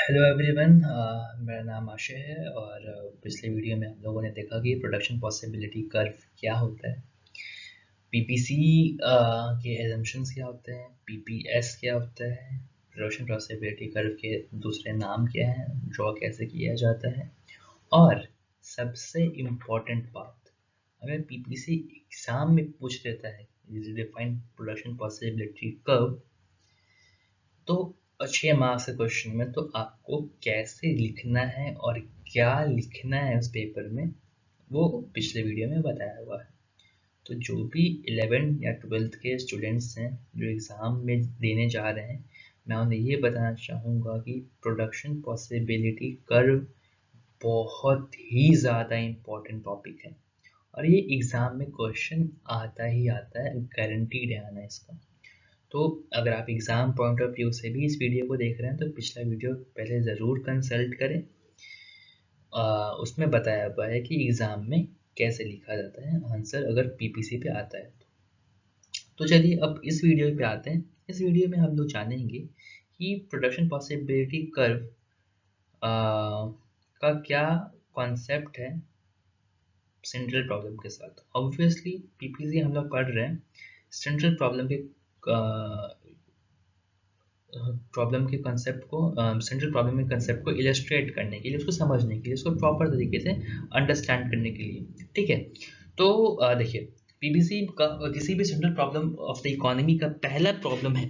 Hello everyone. मेरा नाम आशय है और पिछले वीडियो में हम लोगों ने देखा कि प्रोडक्शन पॉसिबिलिटी कर्व क्या होता है, पीपीसी के एजम्पशंस क्या होते हैं, पीपीएस क्या होता है, प्रोडक्शन पॉसिबिलिटी कर्व के दूसरे नाम क्या हैं, ड्रॉ कैसे किया जाता है, और सबसे इम्पॉर्टेंट बात, अगर पीपीसी एग्जाम में पूछ लेता है डिफाइन प्रोडक्शन पॉसिबिलिटी कर्व, तो 6 मार्क्स के क्वेश्चन में तो आपको कैसे लिखना है और क्या लिखना है उस पेपर में, वो पिछले वीडियो में बताया हुआ है। तो जो भी 11th या 12th के स्टूडेंट्स हैं जो एग्ज़ाम में देने जा रहे हैं, मैं उन्हें ये बताना चाहूँगा कि प्रोडक्शन पॉसिबिलिटी कर्व बहुत ही ज़्यादा इम्पोर्टेंट टॉपिक है और ये एग्ज़ाम में क्वेश्चन आता ही आता है, गारंटीड है आना इसका। तो अगर आप एग्ज़ाम पॉइंट ऑफ व्यू से भी इस वीडियो को देख रहे हैं तो पिछला वीडियो पहले ज़रूर कंसल्ट करें। उसमें बताया हुआ है कि एग्ज़ाम में कैसे लिखा जाता है आंसर अगर पीपीसी पे आता है तो चलिए अब इस वीडियो पे आते हैं। इस वीडियो में हम लोग जानेंगे कि प्रोडक्शन पॉसिबिलिटी कर्व का क्या कॉन्सेप्ट है सेंट्रल प्रॉब्लम के साथ। ऑब्वियसली पीपीसी हम लोग पढ़ रहे हैं सेंट्रल प्रॉब्लम के कंसेप्ट को, सेंट्रल प्रॉब्लम के कंसेप्ट को इलस्ट्रेट करने के लिए, उसको समझने के लिए, उसको प्रॉपर तरीके से अंडरस्टैंड करने के लिए। ठीक है, तो देखिए पीबीसी का किसी भी central problem of the economy का पहला प्रॉब्लम है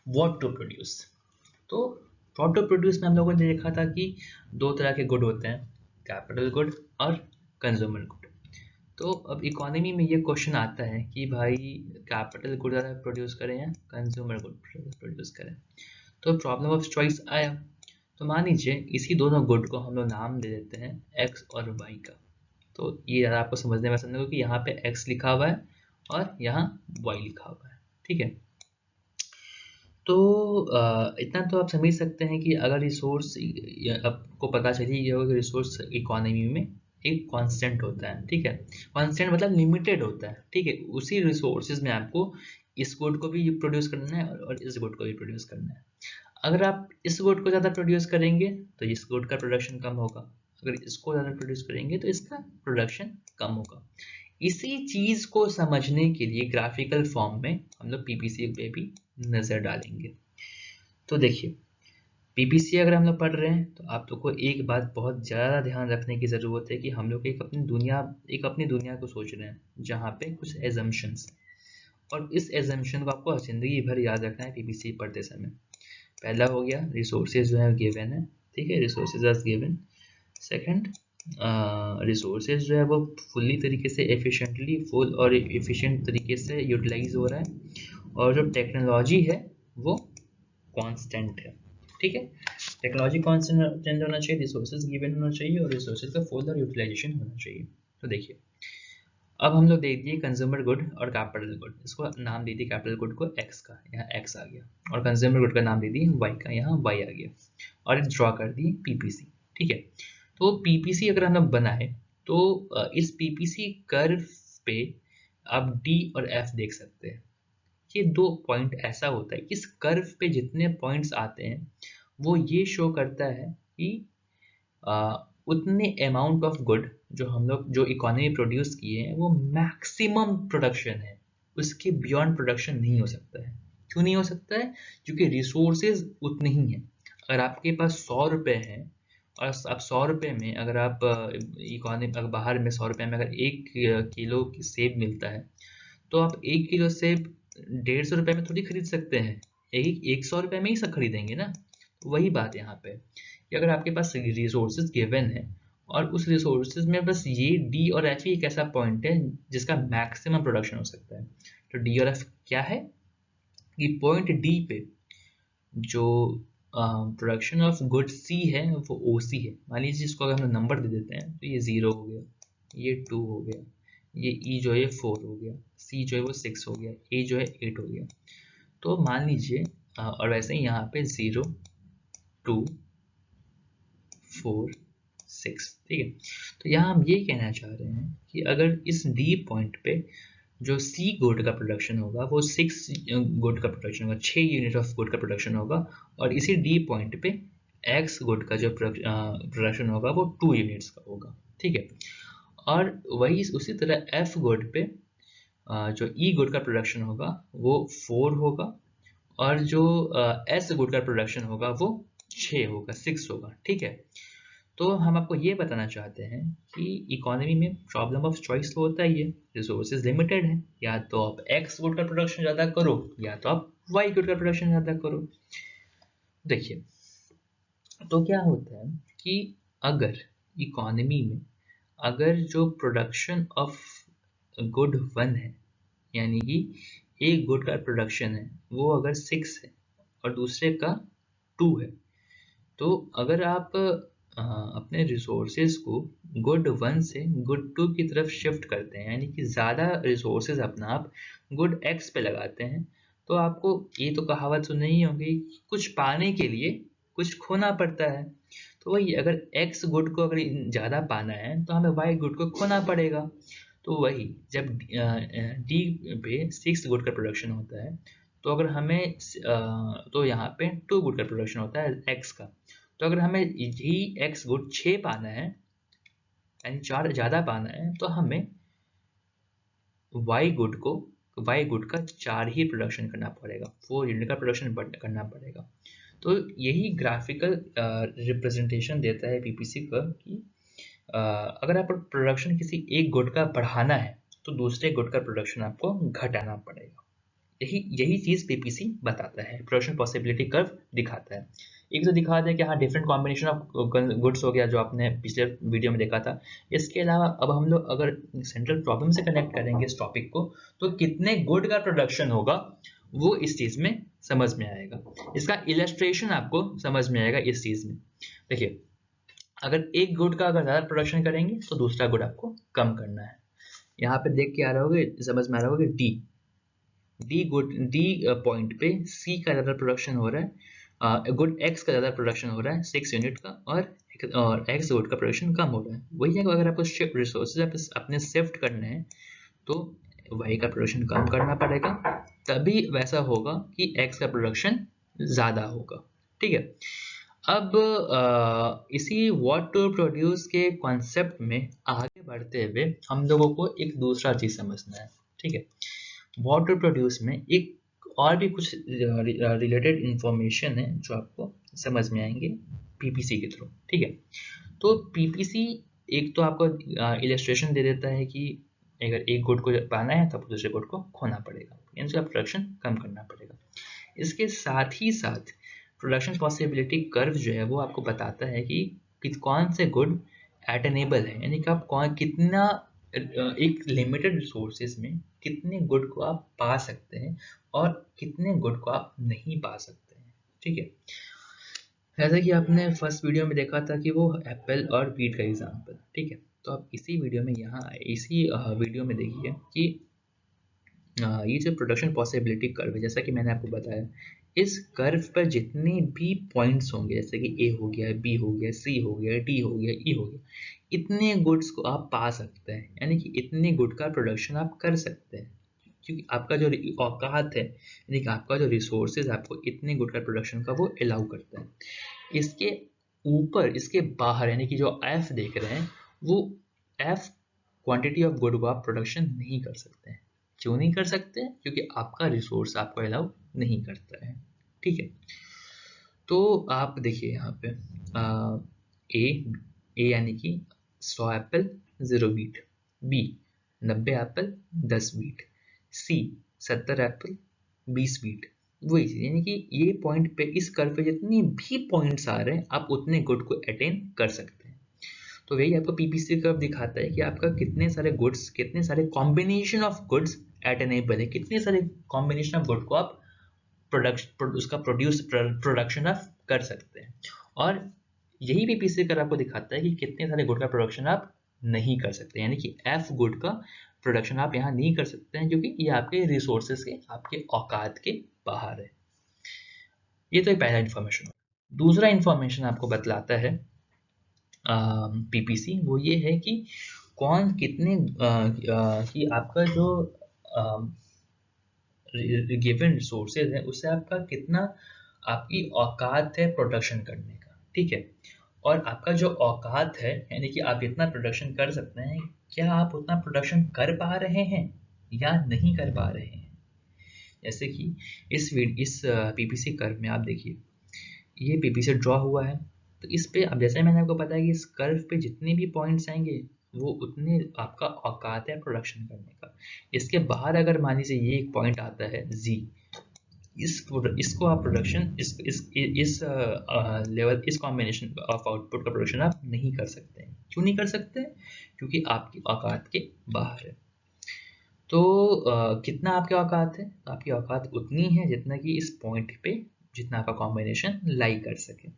व्हाट टू प्रोड्यूस। तो व्हाट टू प्रोड्यूस में हम लोगों ने देखा था कि दो तरह के गुड होते हैं, कैपिटल गुड और कंज्यूमर गुड। तो अब इकोनॉमी में ये क्वेश्चन आता है कि भाई कैपिटल गुड प्रोड्यूस करें या कंज्यूमर गुड प्रोड्यूस करें। तो प्रॉब्लम ऑफ चॉइस आया। तो मान लीजिए इसी दोनों गुड को हम लोग नाम दे देते हैं एक्स और वाई का। तो ये ज़्यादा आपको समझने में आसान होगा कि यहाँ पे एक्स लिखा हुआ है और यहाँ वाई लिखा हुआ है। ठीक है, तो इतना तो आप समझ सकते हैं कि अगर रिसोर्स आपको पता चली कि रिसोर्स इकोनॉमी में एक कांस्टेंट होता है। ठीक है, कांस्टेंट मतलब लिमिटेड होता है। ठीक है, उसी रिसोर्सेज में आपको इस गुड को भी प्रोड्यूस करना है और इस गुड को भी प्रोड्यूस करना है। अगर आप इस गुड को ज़्यादा प्रोड्यूस करेंगे तो इस गुड का प्रोडक्शन कम होगा, अगर इसको ज़्यादा प्रोड्यूस करेंगे तो इसका प्रोडक्शन कम होगा। इसी चीज़ को समझने के लिए ग्राफिकल फॉर्म में हम लोग पीपीसी पे भी नज़र डालेंगे। तो देखिए पीपीसी अगर हम लोग पढ़ रहे हैं तो आप लोग को एक बात बहुत ज़्यादा ध्यान रखने की ज़रूरत है कि हम लोग एक अपनी दुनिया को सोच रहे हैं जहाँ पे कुछ एजम्पशंस, और इस एजम्पशन को आपको ज़िंदगी भर याद रखना है पीपीसी पढ़ते समय। पहला हो गया रिसोर्सेज जो है गिवन है। ठीक है, resources are given. Second, resources जो है वो फुली तरीके से फुल और एफिशिएंट तरीके से यूटिलाइज हो रहा है, और जो टेक्नोलॉजी है वो कांस्टेंट है। ठीक है, टेक्नोलॉजी कांस्टेंट होना चाहिए, रिसोर्सेज गिवन होना चाहिए और रिसोर्सेज का फुल और यूटिलाइजेशन होना चाहिए। तो देखिए अब हम लोग देख दिए कंज्यूमर गुड और कैपिटल गुड, इसको नाम दे दिए कैपिटल गुड को एक्स का, यहाँ एक्स आ गया, और कंज्यूमर गुड का नाम दे दिए वाई का, यहाँ वाई आ गया, और ड्रॉ कर दिए पीपीसी। ठीक है, तो पीपीसी अगर हम लोग बनाए तो इस पीपीसी कर्व पे आप डी और एफ देख सकते हैं। ये दो पॉइंट ऐसा होता है कि इस कर्व पे जितने पॉइंट्स आते हैं वो ये शो करता है कि उतने अमाउंट ऑफ गुड जो हम लोग जो इकोनॉमी प्रोड्यूस किए हैं वो मैक्सिमम प्रोडक्शन है, उसके बियॉन्ड प्रोडक्शन नहीं हो सकता है। क्यों नहीं हो सकता है? क्योंकि रिसोर्सेज उतने ही हैं। अगर आपके पास 100 रुपये हैं और आप 100 रुपये में अगर आप इकोनॉमी अगर बाहर में 100 रुपये में अगर 1 किलो की सेब मिलता है तो आप 1 किलो सेब 150 रुपये में थोड़ी खरीद सकते हैं, 100 रुपये में ही सब खरीदेंगे ना। तो वही बात यहाँ पे कि अगर आपके पास रिसोर्सेज गिवन है और उस रिसोर्सेज में बस ये डी और एफ ही एक ऐसा पॉइंट है जिसका मैक्सिमम प्रोडक्शन हो सकता है। तो डी और एफ क्या है कि पॉइंट डी पे जो प्रोडक्शन ऑफ गुड सी है वो ओ सी है। मान लीजिए इसको अगर हम नंबर दे देते हैं तो ये 0 हो गया, ये 2 हो गया, ये ई जो है ये 4 हो गया, सी जो है वो 6 हो गया, ए जो है 8 हो गया। तो मान लीजिए और वैसे ही यहाँ पे 0 2 4 6। ठीक है, तो यहाँ हम ये कहना चाह रहे हैं कि अगर इस डी पॉइंट पे जो सी गुड का प्रोडक्शन होगा वो 6 गुड का प्रोडक्शन होगा, 6 यूनिट ऑफ गुड का प्रोडक्शन होगा, और इसी डी पॉइंट पे एक्स गुड का जो प्रोडक्शन होगा वो 2 यूनिट्स का होगा, ठीक है। और वही उसी तरह एफ गुड पे जो ई गुड का प्रोडक्शन होगा वो 4 होगा, और जो एस गुड का प्रोडक्शन होगा वो 6 होगा, 6 होगा, ठीक है। तो हम आपको ये बताना चाहते हैं कि इकोनॉमी में प्रॉब्लम ऑफ चॉइस तो होता ही है, रिसोर्सेज लिमिटेड है, या तो आप एक्स गुड का प्रोडक्शन ज़्यादा करो या तो आप वाई गुड का प्रोडक्शन ज़्यादा करो। देखिए, तो क्या होता है कि अगर इकोनॉमी में अगर जो प्रोडक्शन ऑफ गुड 1 है, यानी कि एक गुड का प्रोडक्शन है वो अगर 6 है और दूसरे का 2 है, तो अगर आप अपने रिसोर्सेज को गुड 1 से गुड 2 की तरफ शिफ्ट करते हैं, यानी कि ज़्यादा रिसोर्सेज अपना आप गुड x पे लगाते हैं, तो आपको ये तो कहावत सुनी ही होगी, कुछ पाने के लिए कुछ खोना पड़ता है। तो वही, अगर x गुड को अगर ज़्यादा पाना है तो हमें y गुड को खोना पड़ेगा। तो वही, जब डी पे 6 गुड का प्रोडक्शन होता है, तो अगर हमें तो यहाँ पे 2 गुड का प्रोडक्शन होता है x का, तो अगर हमें ही x गुड 6 पाना है, यानी 4 ज़्यादा पाना है, तो हमें y गुड का 4 ही प्रोडक्शन करना पड़ेगा, 4 यूनिट का प्रोडक्शन करना पड़ेगा। तो यही ग्राफिकल रिप्रेजेंटेशन देता है पीपीसी का कि अगर आप प्रोडक्शन किसी एक गुड का बढ़ाना है तो दूसरे गुड का प्रोडक्शन आपको घटाना पड़ेगा। यही चीज़ पीपीसी बताता है, प्रोडक्शन पॉसिबिलिटी कर्व दिखाता है। एक तो दिखा दे कि हाँ डिफरेंट कॉम्बिनेशन ऑफ गुड्स हो गया, जो आपने पिछले वीडियो में देखा था। इसके अलावा अब हम लोग अगर सेंट्रल प्रॉब्लम से कनेक्ट करेंगे इस टॉपिक को, तो कितने गुड का प्रोडक्शन होगा वो इस चीज़ में समझ में आएगा, इसका इलस्ट्रेशन आपको समझ में आएगा इस चीज़ में। देखिए, अगर एक गुड का अगर ज़्यादा प्रोडक्शन करेंगे तो दूसरा गुड आपको कम करना है। यहाँ पे देख के आ रहा होगा, समझ में आ रहा होगा, डी पॉइंट पे सी का ज़्यादा प्रोडक्शन हो रहा है, गुड एक्स का ज़्यादा प्रोडक्शन हो रहा है 6 यूनिट का, और एक्स गुड का प्रोडक्शन कम हो रहा है। वही है, अगर आपको शिफ्ट रिसोर्सेज अपने शिफ्ट करने हैं तो वाई का प्रोडक्शन कम करना पड़ेगा, तभी वैसा होगा कि एक्स का प्रोडक्शन ज़्यादा होगा, ठीक है। अब इसी व्हाट टू प्रोड्यूस के कॉन्सेप्ट में आगे बढ़ते हुए हम लोगों को एक दूसरा चीज़ समझना है, ठीक है। व्हाट टू प्रोड्यूस में एक और भी कुछ रिलेटेड इंफॉर्मेशन है जो आपको समझ में आएंगे पीपीसी के थ्रू, ठीक है। तो पीपीसी एक तो आपको इलस्ट्रेशन दे देता है कि अगर एक गुड को पाना है तो आपको दूसरे गुड को खोना पड़ेगा, यानी उसका प्रोडक्शन कम करना पड़ेगा। इसके साथ ही साथ प्रोडक्शन पॉसिबिलिटी कर्व जो है वो आपको बताता है कि कौन से गुड एटेनेबल है, यानी कि आप कितना एक लिमिटेड रिसोर्सेज में कितने गुड को आप पा सकते हैं और कितने गुड को आप नहीं पा सकते हैं, ठीक है। जैसा कि आपने फर्स्ट वीडियो में देखा था कि वो एप्पल और बीट का एग्जांपल, ठीक है। तो आप इसी वीडियो में इसी वीडियो में देखिए कि ये जो प्रोडक्शन पॉसिबिलिटी कर्व है, जैसा कि मैंने आपको बताया, इस कर्व पर जितने भी पॉइंट्स होंगे, जैसे कि ए हो गया, बी हो गया, सी हो गया, डी हो गया, ई हो गया, इतने गुड्स को आप पा सकते हैं, यानी कि इतने गुड का प्रोडक्शन आप कर सकते हैं, क्योंकि आपका जो औकात है, यानी कि आपका जो रिसोर्सेज आपको इतने गुड का प्रोडक्शन का वो अलाउ करता है। इसके ऊपर, इसके बाहर, यानी कि जो एफ देख रहे हैं, वो एफ क्वांटिटी ऑफ गुड को आप प्रोडक्शन नहीं कर सकते हैं। क्यों नहीं कर सकते? क्योंकि आपका रिसोर्स आपको अलाउ नहीं करता है, ठीक है। तो आप देखिए यहाँ पे ए यानी कि 100 apple 0 beet, B 90 apple 10 beet, C 70 apple 20 beet. वही चीज़, यानी कि ये पॉइंट पे, इस कर्व पे जितनी भी पॉइंट्स आ रहे हैं आप उतने गुड को अटेन कर सकते हैं। तो वही आपको पीपीसी कर्व दिखाता है कि आपका कितने सारे गुड्स, कितने सारे कॉम्बिनेशन ऑफ गुड्स एटेनेबल है, कितने सारे कॉम्बिनेशन ऑफ गुड को आप प्रोडक्शन ऑफ कर सकते हैं। और यही पीपीसी कर्व आपको दिखाता है कि कितने सारे गुड का प्रोडक्शन आप नहीं कर सकते, यानी कि एफ गुड का प्रोडक्शन आप यहाँ नहीं कर सकते हैं, क्योंकि ये आपके रिसोर्सेज के, आपके औकात के बाहर है। ये तो एक पहला इंफॉर्मेशन। दूसरा इंफॉर्मेशन आपको बतलाता है पीपीसी, वो ये है कि कौन कितने कि आपका जो गिवन रिसोर्सेज है उससे आपका कितना, आपकी औकात है प्रोडक्शन करने का, ठीक है। और आपका जो औकात है, यानी कि आप जितना प्रोडक्शन कर सकते हैं, क्या आप उतना प्रोडक्शन कर पा रहे हैं या नहीं कर पा रहे हैं। जैसे कि इस पीपीसी कर्व में आप देखिए, ये पीपीसी ड्रॉ हुआ है, तो इस पे अब जैसे मैंने आपको बताया कि इस कर्व पे जितने भी पॉइंट्स आएंगे वो उतने आपका औकात है प्रोडक्शन करने का। इसके बाहर अगर मान लीजिए ये एक पॉइंट आता है जी, इसको आप प्रोडक्शन इस लेवल, इस कॉम्बिनेशन ऑफ आउटपुट का प्रोडक्शन आप नहीं कर सकते हैं। क्यों नहीं कर सकते? क्योंकि आपकी औकात के बाहर है। तो कितना आपकी औकात है? आपकी औकात उतनी है जितना कि इस पॉइंट पे जितना आपका कॉम्बिनेशन लाई कर सके।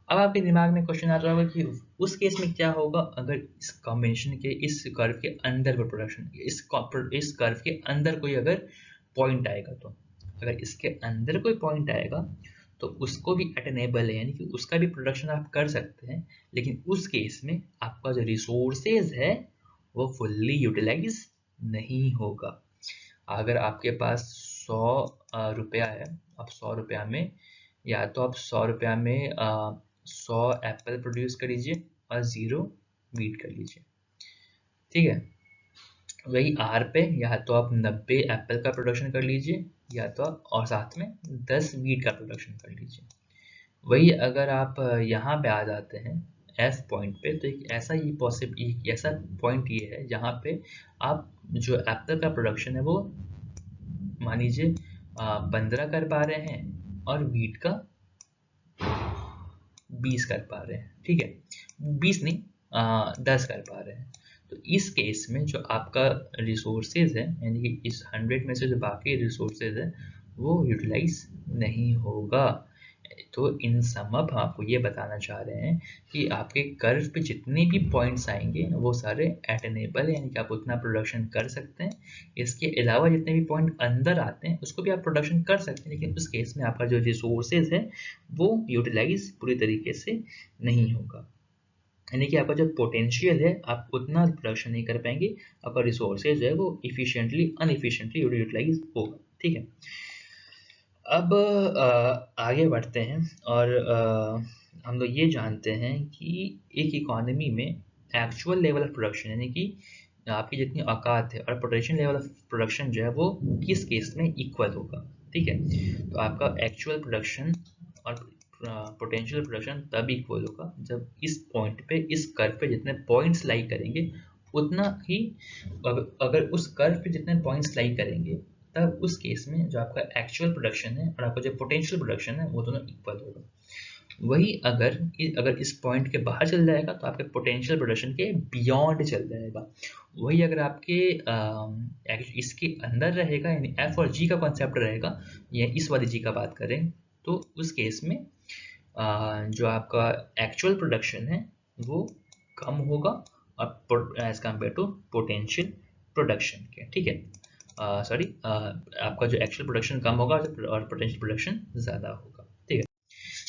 अब आपके दिमाग में क्वेश्चन आ रहा होगा कि उस केस में क्या होगा अगर इस कॉम्बिनेशन के इस कर्व के अंदर कोई प्रोडक्शन, इस कर्व के अंदर कोई अगर पॉइंट आएगा, तो अगर इसके अंदर कोई पॉइंट आएगा तो उसको भी अटेनेबल है, यानी कि उसका भी प्रोडक्शन आप कर सकते हैं, लेकिन उस केस में आपका जो रिसोर्सेज है वो फुल्ली यूटिलाइज नहीं होगा। अगर आपके पास 100 रुपया है, आप 100 रुपया में या तो आप 100 रुपया में 100 एप्पल प्रोड्यूस कर लीजिए और 0 वीट कर लीजिए, ठीक है। वही आर पे या तो आप 90 एप्पल का प्रोडक्शन कर लीजिए या तो आप और साथ में 10 वीट का प्रोडक्शन कर लीजिए। वही अगर आप यहाँ पे आ जाते हैं एफ पॉइंट पे, तो एक ऐसा पॉइंट ये है जहाँ पे आप जो एप्पल का प्रोडक्शन है वो मान लीजिए 15 कर पा रहे हैं और वीट का 20 कर पा रहे हैं, ठीक है। 20 नहीं, 10 कर पा रहे हैं। तो इस केस में जो आपका रिसोर्सेज है, यानी कि इस 100 में से जो बाकी रिसोर्सेज है वो यूटिलाइज नहीं होगा। तो इन समअप हम आपको ये बताना चाह रहे हैं कि आपके कर्व पे जितने भी पॉइंट्स आएंगे वो सारे अटेनेबल है, यानी कि आप उतना प्रोडक्शन कर सकते हैं। इसके अलावा जितने भी पॉइंट अंदर आते हैं उसको भी आप प्रोडक्शन कर सकते हैं, लेकिन उस केस में आपका जो रिसोर्सेज है वो यूटिलाइज पूरी तरीके से नहीं होगा। यानी कि आपका जो पोटेंशियल है आप उतना प्रोडक्शन नहीं कर पाएंगे, आपका रिसोर्सेज है वो अनइफिशिएंटली यूटिलाइज होगा, ठीक है। अब आगे बढ़ते हैं और हम लोग ये जानते हैं कि एक इकोनॉमी में एक्चुअल लेवल ऑफ प्रोडक्शन, यानी कि आपकी जितनी औकात है, और पोटेंशियल लेवल ऑफ प्रोडक्शन जो है वो किस केस में इक्वल होगा, ठीक है। तो आपका एक्चुअल प्रोडक्शन और पोटेंशियल प्रोडक्शन तब इक्वल होगा जब इस पॉइंट पे, इस कर्व पे जितने पॉइंट्स लाई करेंगे उतना ही, अगर उस कर्व पे जितने पॉइंट्स लाई करेंगे तब उस केस में जो आपका एक्चुअल प्रोडक्शन है और आपका जो पोटेंशियल प्रोडक्शन है वो दोनों इक्वल होगा। वही अगर इस पॉइंट के बाहर चल जाएगा तो आपके पोटेंशियल प्रोडक्शन के बियॉन्ड चल जाएगा। वही अगर आपके इसके अंदर रहेगा, यानी एफ और जी का कॉन्सेप्ट रहेगा, या इस वाली जी का बात करें, तो उस केस में जो आपका एक्चुअल प्रोडक्शन है वो कम होगा as compare to potential production के, ठीक है। सॉरी, आपका जो एक्चुअल प्रोडक्शन कम होगा और पोटेंशियल प्रोडक्शन ज़्यादा होगा, ठीक है।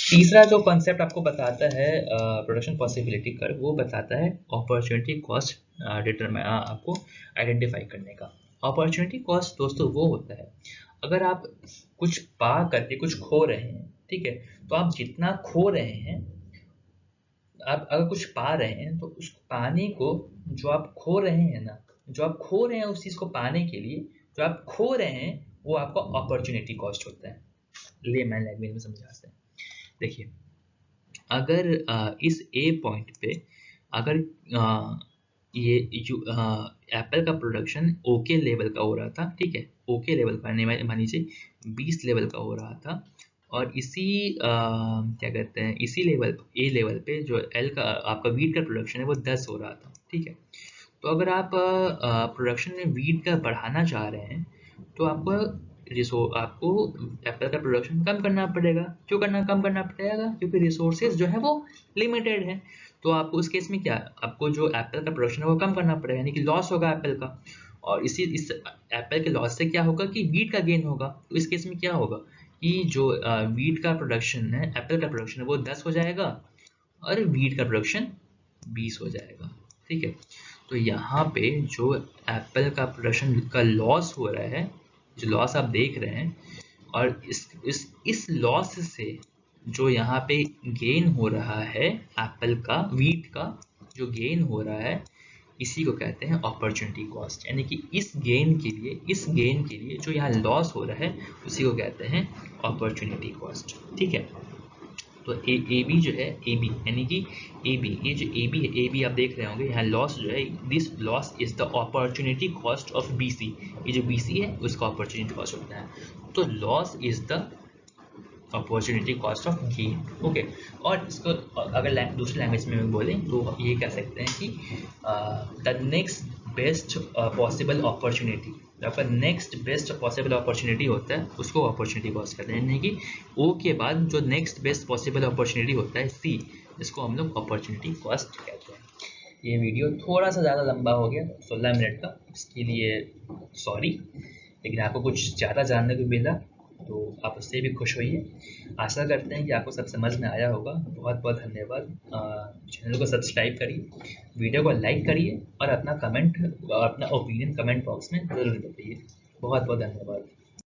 तीसरा जो कॉन्सेप्ट आपको बताता है प्रोडक्शन पॉसिबिलिटी कर्व, वो बताता है अपॉर्चुनिटी कॉस्ट आपको आइडेंटिफाई करने का। अपॉर्चुनिटी कॉस्ट दोस्तों वो होता है अगर आप कुछ पा करके कुछ खो रहे हैं, ठीक है। तो आप जितना खो रहे हैं, आप अगर कुछ पा रहे हैं तो उस पाने को, जो आप खो रहे हैं ना, जो आप खो रहे हैं उस चीज़ को पाने के लिए जो आप खो रहे हैं वो आपका अपॉर्चुनिटी कॉस्ट होता है। लेमैन लैंग्वेज में समझाते हैं। देखिए, अगर इस ए पॉइंट पे अगर ये एप्पल का प्रोडक्शन ओके लेवल का हो रहा था, ठीक है, ओके लेवल का मान लीजिए 20 लेवल का हो रहा था, और इसी क्या कहते हैं, इसी लेवल ए लेवल पे जो एल का आपका वीट का प्रोडक्शन है वो 10 हो रहा था, ठीक है। तो अगर आप प्रोडक्शन में वीट का बढ़ाना चाह रहे हैं तो आपको एप्पल का प्रोडक्शन कम करना पड़ेगा। क्यों कम करना पड़ेगा? क्योंकि रिसोर्सेज जो है वो लिमिटेड है। तो आपको उस केस में क्या, आपको जो एप्पल का प्रोडक्शन है वो कम करना पड़ेगा, यानी कि लॉस होगा एप्पल का। और इस एप्पल के लॉस से क्या होगा कि वीट का गेन होगा। तो इस केस में क्या होगा कि जो वीट का प्रोडक्शन है, एप्पल का प्रोडक्शन है वो 10 हो जाएगा और वीट का प्रोडक्शन 20 हो जाएगा, ठीक है। तो यहाँ पे जो एप्पल का प्रोडक्शन का लॉस हो रहा है, जो लॉस आप देख रहे हैं, और इस लॉस से जो यहाँ पे गेन हो रहा है एप्पल का, वीट का जो गेन हो रहा है, इसी को कहते हैं अपॉर्चुनिटी कॉस्ट। यानी कि इस गेन के लिए जो यहाँ लॉस हो रहा है उसी को कहते हैं अपॉर्चुनिटी कॉस्ट। ठीक है, तो ए बी जो है, ए बी यानी कि ए बी, ये जो ए बी है, ए बी आप देख रहे होंगे यहाँ लॉस जो है, this loss is the opportunity cost of B C. ये जो बी सी है उसका अपॉर्चुनिटी कॉस्ट होता है। तो loss is the opportunity cost of gain. Okay, और इसको अगर दूसरी लैंग्वेज में बोलें तो ये कह सकते हैं कि the next best possible opportunity, आपका नेक्स्ट बेस्ट पॉसिबल अपॉर्चुनिटी होता है उसको अपॉर्चुनिटी कॉस्ट कहते हैं। यानी कि ओ के बाद जो नेक्स्ट बेस्ट पॉसिबल अपॉर्चुनिटी होता है सी, जिसको हम लोग अपॉर्चुनिटी कॉस्ट कहते हैं। ये वीडियो थोड़ा सा ज़्यादा लंबा हो गया, 16 मिनट का, इसके लिए सॉरी, लेकिन आपको कुछ ज़्यादा जानने को मिला तो आप उससे भी खुश होइए। आशा करते हैं कि आपको सब समझ में आया होगा। बहुत बहुत धन्यवाद। चैनल को सब्सक्राइब करिए, वीडियो को लाइक करिए और अपना कमेंट, अपना ओपिनियन कमेंट बॉक्स में ज़रूर बताइए। बहुत बहुत धन्यवाद।